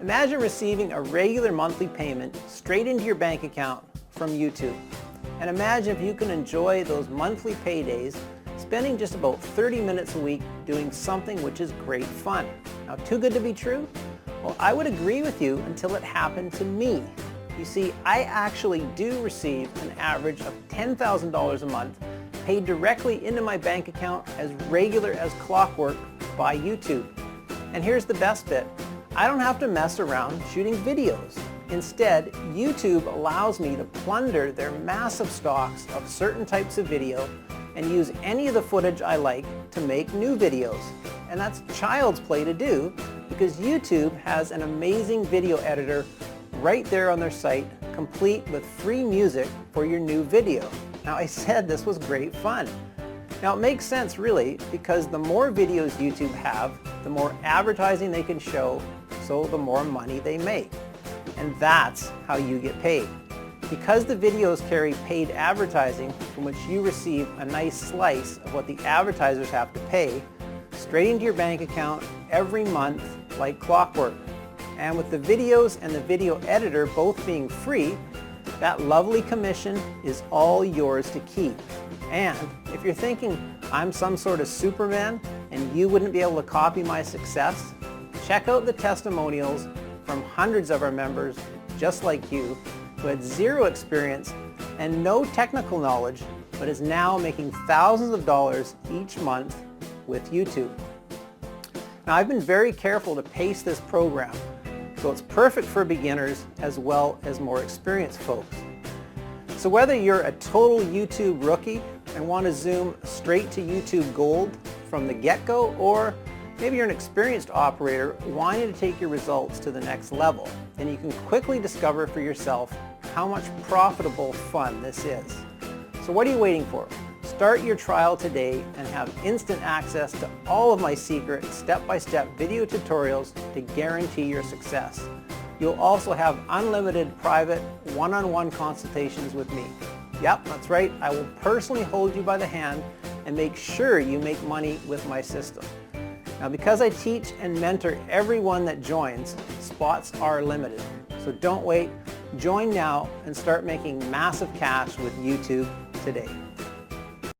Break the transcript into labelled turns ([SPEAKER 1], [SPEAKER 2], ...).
[SPEAKER 1] Imagine receiving a regular monthly payment straight into your bank account from YouTube. And imagine if you can enjoy those monthly paydays spending just about 30 minutes a week doing something which is great fun. Now, too good to be true? Well, I would agree with you until it happened to me. You see, I actually do receive an average of $10,000 a month paid directly into my bank account as regular as clockwork by YouTube. And here's the best bit. I don't have to mess around shooting videos. Instead, YouTube allows me to plunder their massive stocks of certain types of video and use any of the footage I like to make new videos. And that's child's play to do because YouTube has an amazing video editor right there on their site, complete with free music for your new video. Now, I said this was great fun. Now, it makes sense really because the more videos YouTube have, the more advertising they can show, so the more money they make. And that's how you get paid. Because the videos carry paid advertising from which you receive a nice slice of what the advertisers have to pay, straight into your bank account every month like clockwork. And with the videos and the video editor both being free, that lovely commission is all yours to keep. And if you're thinking I'm some sort of Superman and you wouldn't be able to copy my success, check out the testimonials from hundreds of our members just like you who had zero experience and no technical knowledge but is now making thousands of dollars each month with YouTube. Now, I've been very careful to pace this program so it's perfect for beginners as well as more experienced folks. So whether you're a total YouTube rookie and want to zoom straight to YouTube Gold from the get-go, or maybe you're an experienced operator wanting to take your results to the next level, then you can quickly discover for yourself how much profitable fun this is. So what are you waiting for? Start your trial today and have instant access to all of my secret step-by-step video tutorials to guarantee your success. You'll also have unlimited private one-on-one consultations with me. Yep, that's right. I will personally hold you by the hand and make sure you make money with my system. Now, because I teach and mentor everyone that joins, spots are limited. So don't wait. Join now and start making massive cash with YouTube today.